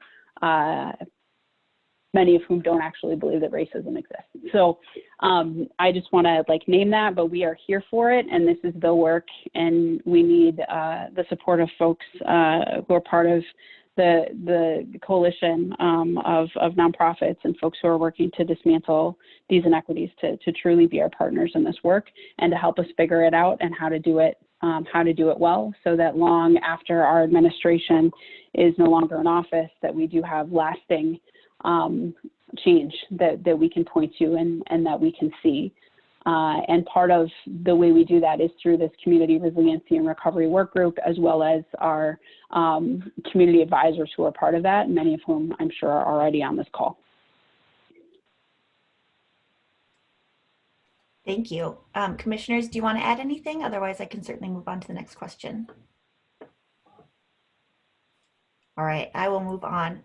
many of whom don't actually believe that racism exists. So I just want to name that, but we are here for it, and this is the work, and we need the support of folks who are part of the coalition of nonprofits and folks who are working to dismantle these inequities to truly be our partners in this work and to help us figure it out and how to do it well, so that long after our administration is no longer in office, that we do have lasting change that we can point to and that we can see. And part of the way we do that is through this community resiliency and recovery work group, as well as our community advisors who are part of that, many of whom I'm sure are already on this call.
Thank you. Commissioners, do you want to add anything? Otherwise, I can certainly move on to the next question. All right, I will move on.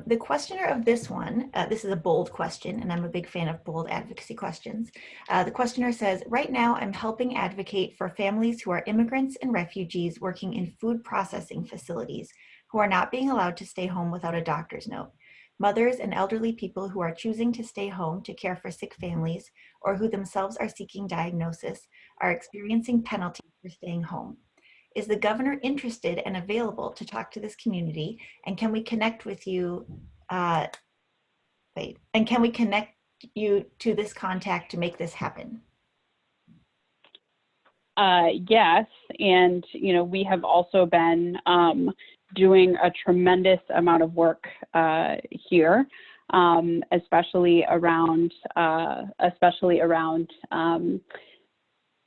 The questioner of this one, this is a bold question, and I'm a big fan of bold advocacy questions. The questioner says, right now I'm helping advocate for families who are immigrants and refugees working in food processing facilities who are not being allowed to stay home without a doctor's note. Mothers and elderly people who are choosing to stay home to care for sick families or who themselves are seeking diagnosis are experiencing penalties for staying home. Is the governor interested and available to talk to this community? And can we connect with you? And can we connect you to this contact to make this happen?
Yes, and we have also been doing a tremendous amount of work here, especially around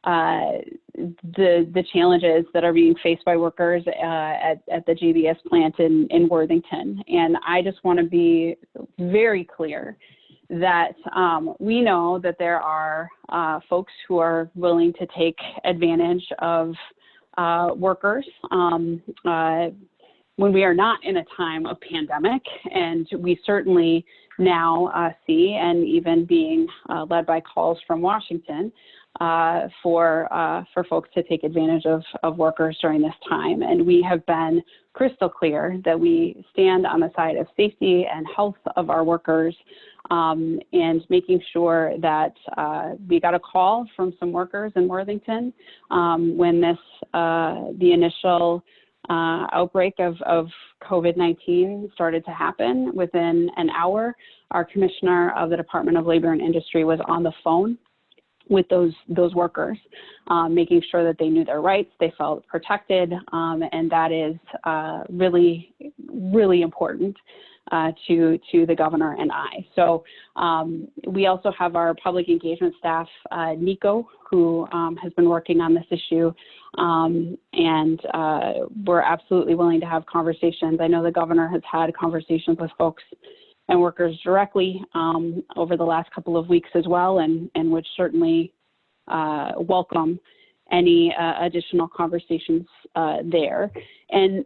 the challenges that are being faced by workers at the JBS plant in Worthington. And I just want to be very clear that we know that there are folks who are willing to take advantage of workers when we are not in a time of pandemic. And we certainly now see, and even being led by calls from Washington, for folks to take advantage of workers during this time. And we have been crystal clear that we stand on the side of safety and health of our workers, and making sure that we got a call from some workers in Worthington when the initial outbreak of COVID-19 started to happen. Within an hour, our commissioner of the Department of Labor and Industry was on the phone with those workers, making sure that they knew their rights, they felt protected, and that is really, really important to the governor and I. So we also have our public engagement staff, Nico, who has been working on this issue, and we're absolutely willing to have conversations. I know the governor has had conversations with folks and workers directly over the last couple of weeks as well, and would certainly welcome any additional conversations there. And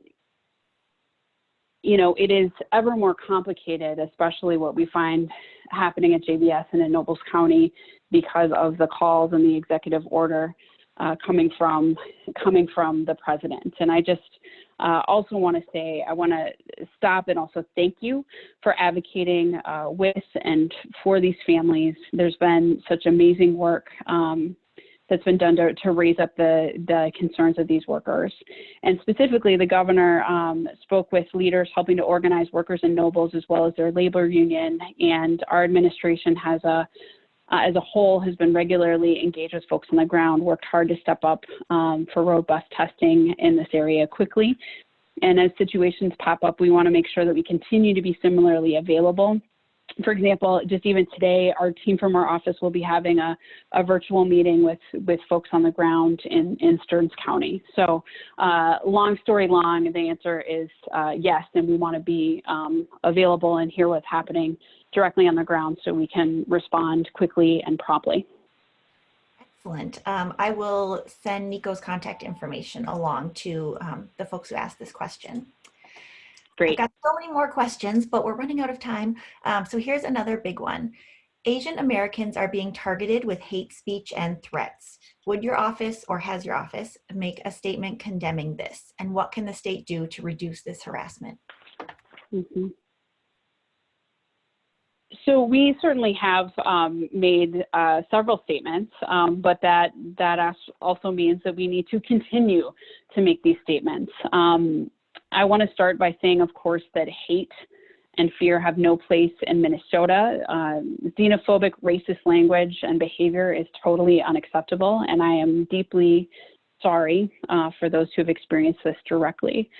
it is ever more complicated, especially what we find happening at JBS and in Nobles County, because of the calls and the executive order coming from the president. And I just also want to say, I want to stop and also thank you for advocating with and for these families. There's been such amazing work that's been done to raise up the concerns of these workers. And specifically, the governor spoke with leaders helping to organize workers in Nobles as well as their labor union. And our administration as a whole has been regularly engaged with folks on the ground, worked hard to step up for robust testing in this area quickly. And as situations pop up, we want to make sure that we continue to be similarly available. For example, just even today, our team from our office will be having a virtual meeting with folks on the ground in Stearns County. So long story long, the answer is yes, and we want to be available and hear what's happening directly on the ground so we can respond quickly and promptly.
Excellent. I will send Nico's contact information along to the folks who asked this question.
Great.
I've got so many more questions, but we're running out of time. So here's another big one. Asian Americans are being targeted with hate speech and threats. Would your office, or has your office, make a statement condemning this? And what can the state do to reduce this harassment?
Mm-hmm. So we certainly have made several statements, but that also means that we need to continue to make these statements. I want to start by saying, of course, that hate and fear have no place in Minnesota. Xenophobic, racist language and behavior is totally unacceptable, and I am deeply sorry for those who have experienced this directly.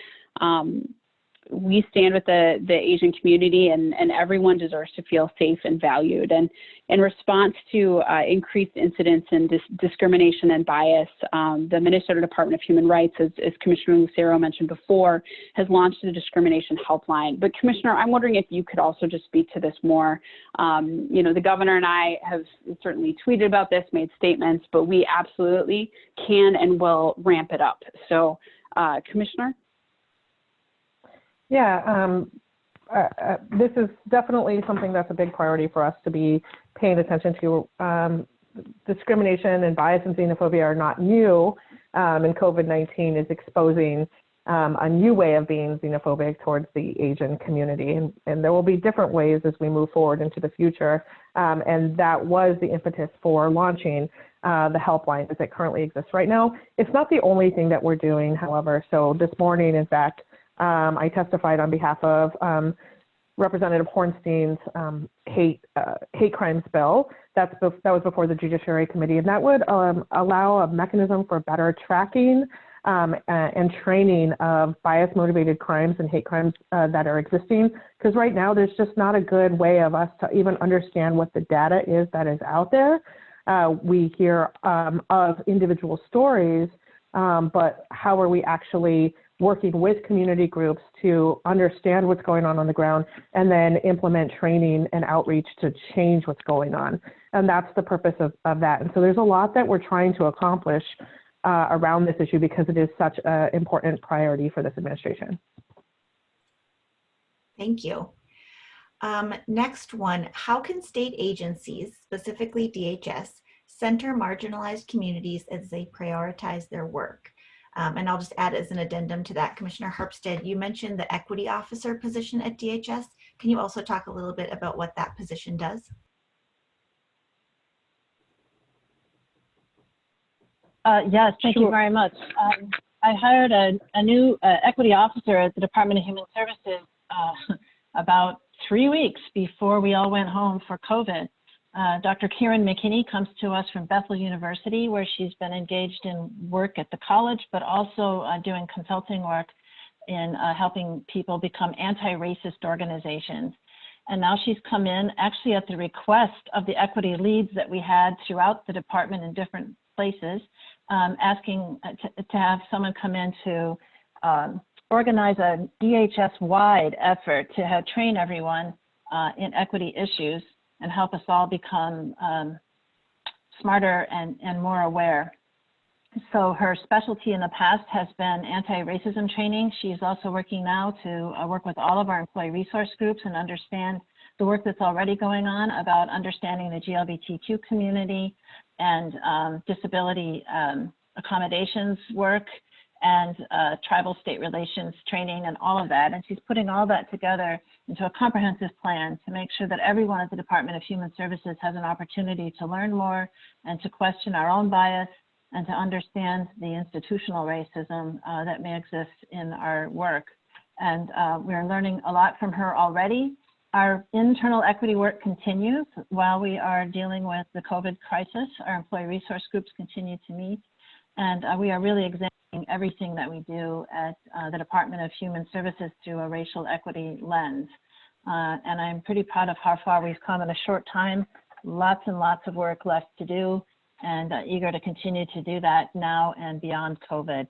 We stand with the Asian community, and everyone deserves to feel safe and valued. And in response to increased incidents and discrimination and bias, the Minnesota Department of Human Rights, as Commissioner Lucero mentioned before, has launched a discrimination helpline. But Commissioner, I'm wondering if you could also just speak to this more. You know, the governor and I have certainly tweeted about this, made statements, but we absolutely can and will ramp it up. So, Commissioner?
Yeah, this is definitely something that's a big priority for us to be paying attention to. Discrimination and bias and xenophobia are not new, and COVID-19 is exposing a new way of being xenophobic towards the Asian community. And there will be different ways as we move forward into the future. And that was the impetus for launching the helpline as it currently exists right now. It's not the only thing that we're doing, however. So this morning, in fact, I testified on behalf of Representative Hornstein's hate crimes bill. That was before the Judiciary Committee, and that would allow a mechanism for better tracking and training of bias-motivated crimes and hate crimes that are existing. Because right now, there's just not a good way of us to even understand what the data is that is out there. We hear of individual stories, but how are we actually working with community groups to understand what's going on the ground and then implement training and outreach to change what's going on? And that's the purpose of that. And so there's a lot that we're trying to accomplish around this issue because it is such an important priority for this administration.
Thank you. Next one, how can state agencies, specifically DHS, center marginalized communities as they prioritize their work? And I'll just add as an addendum to that, Commissioner Harpstead, you mentioned the equity officer position at DHS. Can you also talk a little bit about what that position does?
Yes, thank you very much. I hired a new equity officer at the Department of Human Services about 3 weeks before we all went home for COVID. Dr. Karen McKinney comes to us from Bethel University, where she's been engaged in work at the college, but also doing consulting work in helping people become anti-racist organizations. And now she's come in actually at the request of the equity leads that we had throughout the department in different places, asking to have someone come in to organize a DHS-wide effort to have train everyone in equity issues and help us all become smarter and more aware. So her specialty in the past has been anti-racism training. She's also working now to work with all of our employee resource groups and understand the work that's already going on about understanding the GLBTQ community and disability accommodations work and tribal state relations training and all of that. And she's putting all that together into a comprehensive plan to make sure that everyone at the Department of Human Services has an opportunity to learn more and to question our own bias and to understand the institutional racism that may exist in our work. And we're learning a lot from her already. Our internal equity work continues while we are dealing with the COVID crisis. Our employee resource groups continue to meet, and we are really examining everything that we do at the Department of Human Services through a racial equity lens. And I'm pretty proud of how far we've come in a short time. Lots and lots of work left to do, and eager to continue to do that now and beyond COVID.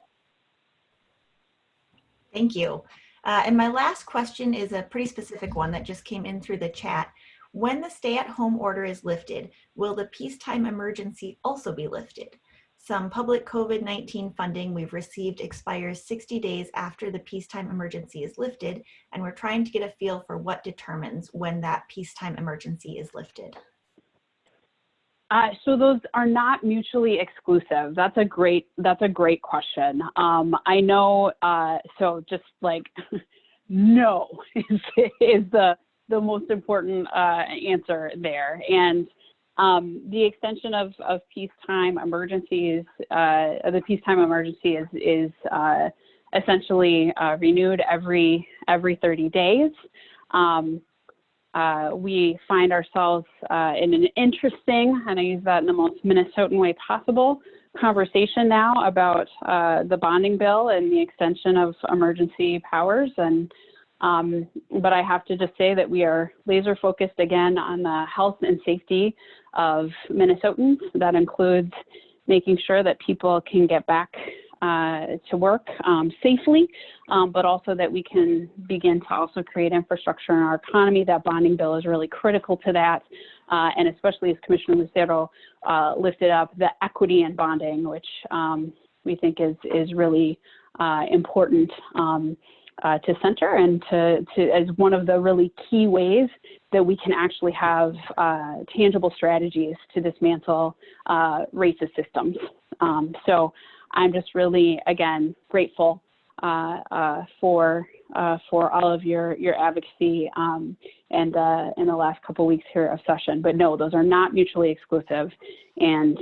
Thank you. And my last question is a pretty specific one that just came in through the chat. When the stay-at-home order is lifted, will the peacetime emergency also be lifted? Some public COVID-19 funding we've received expires 60 days after the peacetime emergency is lifted, and we're trying to get a feel for what determines when that peacetime emergency is lifted.
So those are not mutually exclusive. That's a great question. I know, so just like, no is the the most important answer there. And the extension of peacetime emergencies, the peacetime emergency is essentially renewed every 30 days. We find ourselves in an interesting, and I use that in the most Minnesotan way possible, conversation now about the bonding bill and the extension of emergency powers. And but I have to just say that we are laser focused again on the health and safety of Minnesotans. That includes making sure that people can get back to work safely, but also that we can begin to also create infrastructure in our economy. That bonding bill is really critical to that, and especially as Commissioner Lucero lifted up the equity in bonding, which we think is really important to center and to as one of the really key ways that we can actually have tangible strategies to dismantle racist systems. So I'm just really, again, grateful for all of your advocacy and in the last couple of weeks here of session. But no, those are not mutually exclusive, and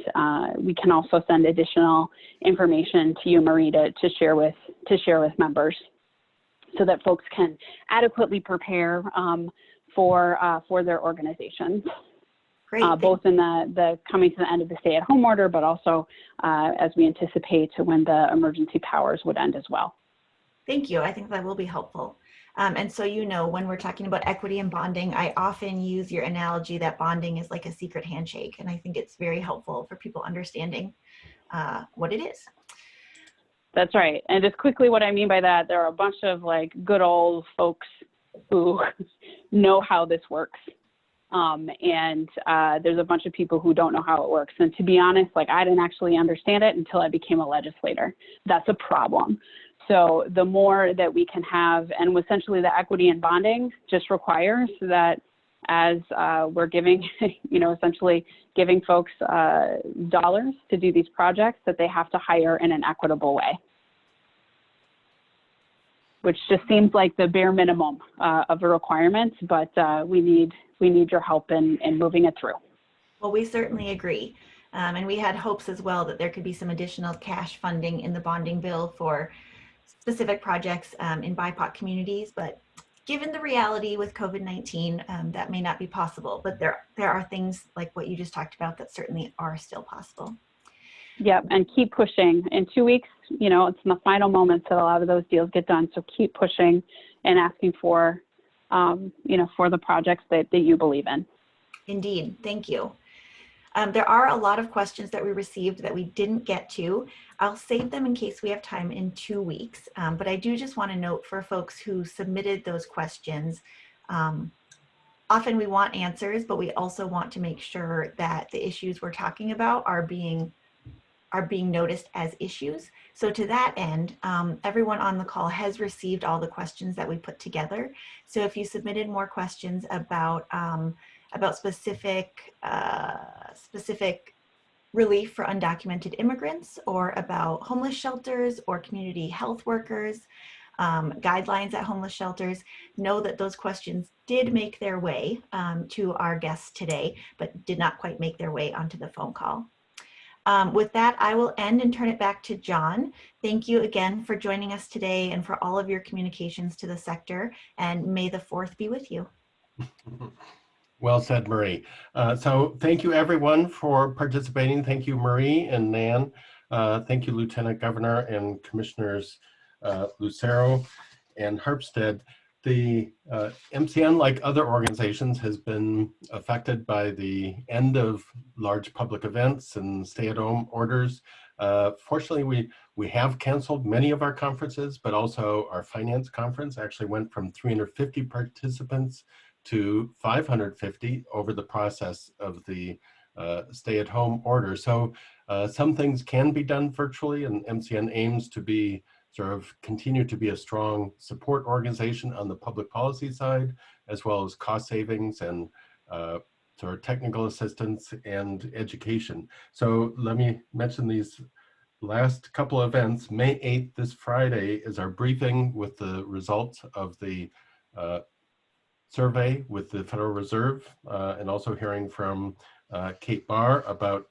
we can also send additional information to you, Marie, to share with members, so that folks can adequately prepare for their organizations.
Great.
Both in the coming to the end of the stay-at-home order, but also as we anticipate to when the emergency powers would end as well.
Thank you. I think that will be helpful. And so, you know, when we're talking about equity and bonding, I often use your analogy that bonding is like a secret handshake. And I think it's very helpful for people understanding what it is.
That's right. And just quickly, what I mean by that, there are a bunch of like good old folks who know how this works. And there's a bunch of people who don't know how it works. And to be honest, like I didn't actually understand it until I became a legislator. That's a problem. So the more that we can have, and essentially the equity in bonding just requires that as we're giving, you know, essentially giving folks dollars to do these projects, that they have to hire in an equitable way, which just seems like the bare minimum of a requirement, but we need your help in moving it through.
Well, we certainly agree. And we had hopes as well that there could be some additional cash funding in the bonding bill for specific projects in BIPOC communities, but given the reality with COVID-19, that may not be possible, but there are things like what you just talked about that certainly are still possible.
Yep, and keep pushing. In 2 weeks, you know, it's in the final moments that a lot of those deals get done, so keep pushing and asking for, you know, for the projects that you believe in. Indeed,
thank you. There are a lot of questions that we received that we didn't get to. I'll save them in case we have time in 2 weeks, but I do just want to note for folks who submitted those questions, often we want answers, but we also want to make sure that the issues we're talking about are being noticed as issues. So to that end, everyone on the call has received all the questions that we put together. So if you submitted more questions about specific relief for undocumented immigrants, or about homeless shelters or community health workers, guidelines at homeless shelters, know that those questions did make their way to our guests today, but did not quite make their way onto the phone call. With that, I will end and turn it back to John. Thank you again for joining us today and for all of your communications to the sector, and may the 4th be with you.
Well said, Marie. So thank you everyone for participating. Thank you, Marie and Nan. Thank you, Lieutenant Governor and Commissioners Lucero and Harpstead. The MCN, like other organizations, has been affected by the end of large public events and stay-at-home orders. Fortunately, we have canceled many of our conferences, but also our finance conference actually went from 350 participants to 550 over the process of the stay-at-home order. So some things can be done virtually, and MCN aims to be continue to be a strong support organization on the public policy side, as well as cost savings and technical assistance and education. So let me mention these last couple of events. May 8th, this Friday, is our briefing with the results of the survey with the Federal Reserve, and also hearing from Kate Barr about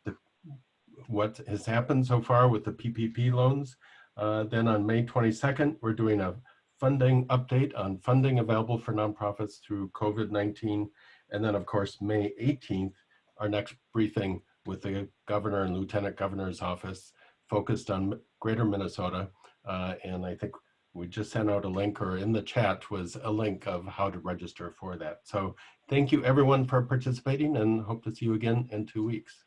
what has happened so far with the PPP loans. Then on May 22nd, we're doing a funding update on funding available for nonprofits through COVID-19. And then of course, May 18th, our next briefing with the governor and lieutenant governor's office focused on greater Minnesota. And I think we just sent out a link, or in the chat was a link of how to register for that. So thank you everyone for participating, and hope to see you again in 2 weeks.